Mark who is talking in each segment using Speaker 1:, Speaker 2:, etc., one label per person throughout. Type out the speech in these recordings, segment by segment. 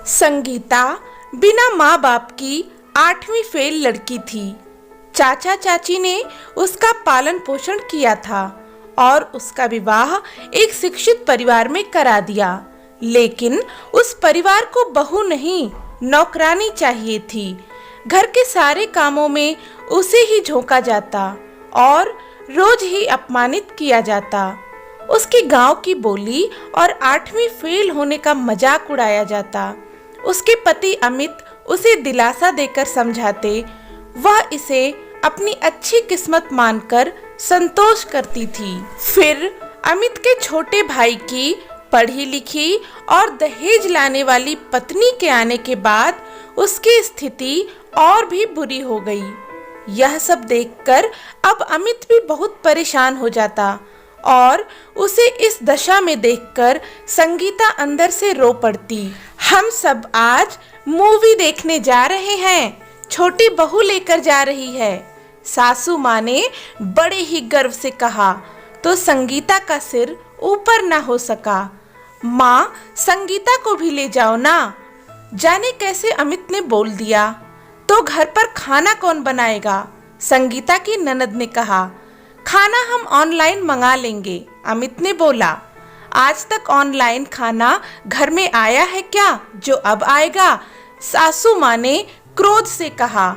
Speaker 1: संगीता बिना माँ बाप की 8वीं फेल लड़की थी। चाचा चाची ने उसका पालन पोषण किया था और उसका विवाह एक शिक्षित परिवार में करा दिया, लेकिन उस परिवार को बहू नहीं नौकरानी चाहिए थी। घर के सारे कामों में उसे ही झोंका जाता और रोज ही अपमानित किया जाता। उसके गांव की बोली और 8वीं फेल होने का मजाक उड़ाया जाता। उसके पति अमित उसे दिलासा देकर समझाते, वह इसे अपनी अच्छी किस्मत मानकर संतोष करती थी। फिर अमित के छोटे भाई की पढ़ी लिखी और दहेज लाने वाली पत्नी के आने के बाद उसकी स्थिति और भी बुरी हो गई। यह सब देखकर अब अमित भी बहुत परेशान हो जाता और उसे इस दशा में देखकर संगीता अंदर से रो पड़ती। हम सब आज मूवी देखने जा रहे हैं, छोटी बहू लेकर जा रही है, सासू माँ ने बड़े ही गर्व से कहा तो संगीता का सिर ऊपर ना हो सका। माँ, संगीता को भी ले जाओ ना। जाने कैसे अमित ने बोल दिया। तो घर पर खाना कौन बनाएगा? संगीता की ननद ने कहा। खाना हम ऑनलाइन मंगा लेंगे, अमित ने बोला। आज तक ऑनलाइन खाना घर में आया है क्या जो अब आएगा? सासू माँ ने क्रोध से कहा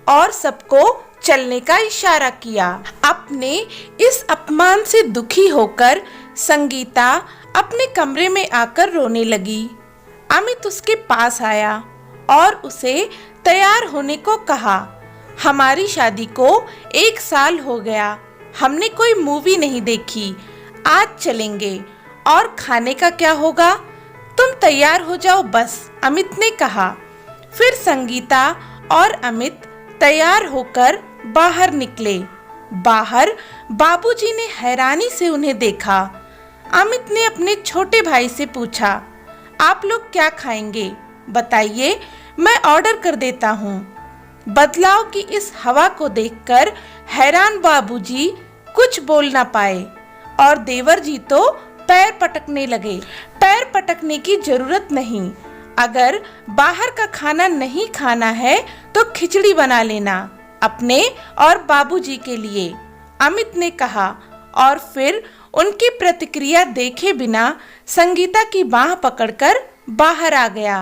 Speaker 1: और सबको चलने का इशारा किया। अपने इस अपमान से दुखी होकर संगीता अपने कमरे में आकर रोने लगी। अमित उसके पास आया और उसे तैयार होने को कहा। हमारी शादी को 1 साल हो गया, हमने कोई मूवी नहीं देखी, आज चलेंगे। और खाने का क्या होगा? तुम तैयार हो जाओ बस, अमित ने कहा। फिर संगीता और अमित तैयार होकर बाहर निकले। बाहर बाबूजी ने हैरानी से उन्हें देखा। अमित ने अपने छोटे भाई से पूछा, आप लोग क्या खाएंगे? बताइए, मैं ऑर्डर कर देता हूँ। बदलाव की इस हवा को देखकर हैरान बाबूजी कुछ बोल ना पाए और देवर जी तो पैर पटकने लगे। पैर पटकने की जरूरत नहीं, अगर बाहर का खाना नहीं खाना है तो खिचड़ी बना लेना अपने और बाबूजी के लिए, अमित ने कहा। और फिर उनकी प्रतिक्रिया देखे बिना संगीता की बाह पकड़कर बाहर आ गया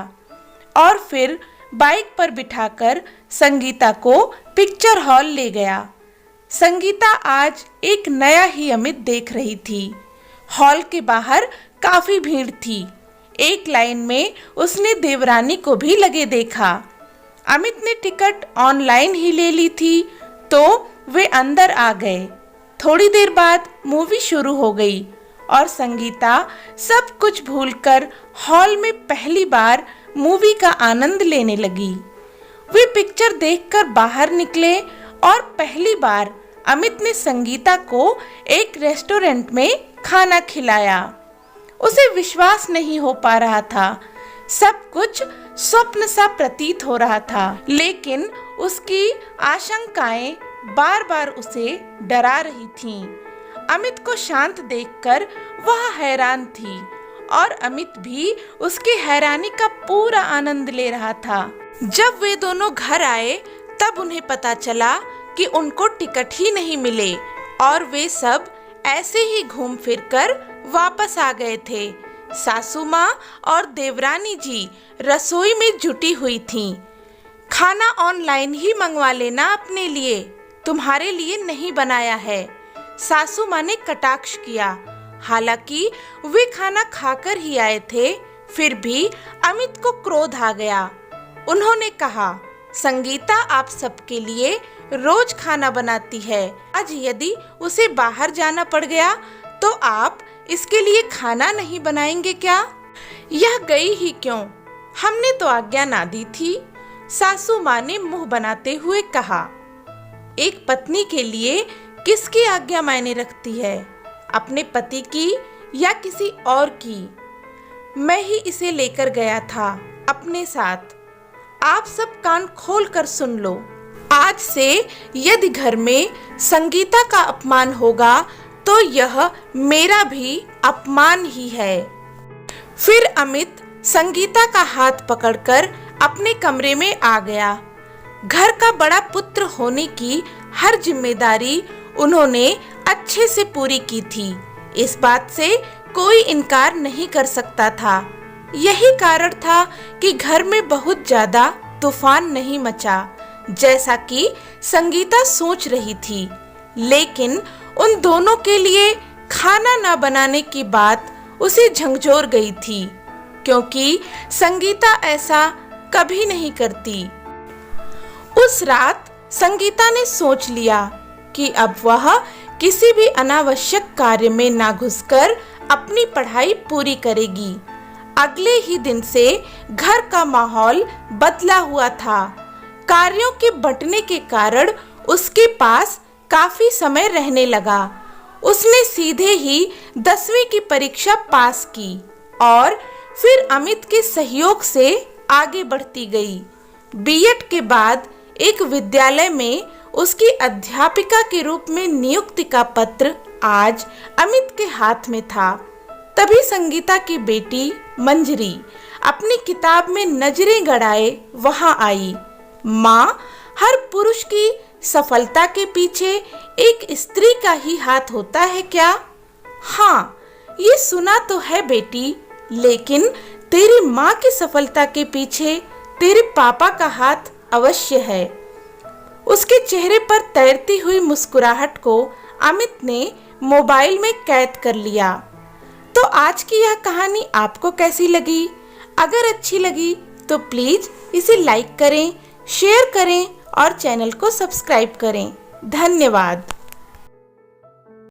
Speaker 1: और फिर बाइक पर बिठाकर संगीता को पिक्चर हॉल ले गया। संगीता आज एक नया ही अमित देख रही थी। हॉल के बाहर काफी भीड़ थी। एक लाइन में उसने देवरानी को भी लगे देखा। अमित ने टिकट ऑनलाइन ही ले ली थी तो वे अंदर आ गए। थोड़ी देर बाद मूवी शुरू हो गई और संगीता सब कुछ भूलकर हॉल में पहली बार मूवी का आनंद लेने लगी। वे पिक्चर देखकर बाहर निकले और पहली बार अमित ने संगीता को एक रेस्टोरेंट में खाना खिलाया। उसे विश्वास नहीं हो पा रहा था। सब कुछ स्वप्न सा प्रतीत हो रहा था, लेकिन उसकी आशंकाएं बार बार उसे डरा रही थीं। अमित को शांत देखकर वह हैरान थी और अमित भी उसकी हैरानी का पूरा आनंद ले रहा था। जब वे दोनों घर आए तब उन्हें पता चला कि उनको टिकट ही नहीं मिले और वे सब ऐसे ही घूम फिरकर वापस आ गए थे। सासू माँ और देवरानी जी रसोई में जुटी हुई थीं। खाना ऑनलाइन ही मंगवा लेना अपने लिए, तुम्हारे लिए नहीं बनाया है, सासू माँ ने कटाक्ष किया। हालांकि वे खाना खाकर ही आए थे, फिर भी अमित को क्रोध आ गया। उन्होंने कहा, संगीता आप सबके लिए रोज खाना बनाती है, आज यदि उसे बाहर जाना पड़ गया तो आप इसके लिए खाना नहीं बनाएंगे क्या? यह गई ही क्यों? हमने तो आज्ञा ना दी थी, सासू माँ ने मुंह बनाते हुए कहा। एक पत्नी के लिए किसकी आज्ञा मायने रखती है, अपने पति की या किसी और की? मैं ही इसे लेकर गया था अपने साथ। आप सब कान खोल कर सुन लो, आज से यदि घर में संगीता का अपमान होगा तो यह मेरा भी अपमान ही है। फिर अमित संगीता का हाथ पकड़कर अपने कमरे में आ गया। घर का बड़ा पुत्र होने की हर जिम्मेदारी उन्होंने अच्छे से पूरी की थी। इस बात से कोई इनकार नहीं कर सकता था। यही कारण था कि घर में बहुत ज्यादा तूफान नहीं मचा, जैसा कि संगीता सोच रही थी। लेकिन उन दोनों के लिए खाना न बनाने की बात उसे झंझोर गई थी, क्योंकि संगीता ऐसा कभी नहीं करती। उस रात संगीता ने सोच लिया कि अब वह किसी भी अनावश्यक कार्य में ना घुसकर अपनी पढ़ाई पूरी करेगी। अगले ही दिन से घर का माहौल बदला हुआ था। कार्यों के बंटने के कारण उसके पास काफी समय रहने लगा। उसने सीधे ही 10वीं की परीक्षा पास की और फिर अमित के सहयोग से आगे बढ़ती गई। बीएड के बाद एक विद्यालय में उसकी अध्यापिका के रूप में नियुक्ति का पत्र आज अमित के हाथ में था। तभी संगीता की बेटी मंजरी अपनी किताब में नजरें गड़ाए वहां आई। माँ, हर पुरुष की सफलता के पीछे एक स्त्री का ही हाथ होता है क्या? हाँ, ये सुना तो है बेटी, लेकिन तेरी माँ की सफलता के पीछे तेरे पापा का हाथ अवश्य है। उसके चेहरे पर तैरती हुई मुस्कुराहट को अमित ने मोबाइल में कैद कर लिया। तो आज की यह कहानी आपको कैसी लगी? अगर अच्छी लगी तो प्लीज इसे लाइक करें, शेयर करें और चैनल को सब्सक्राइब करें। धन्यवाद।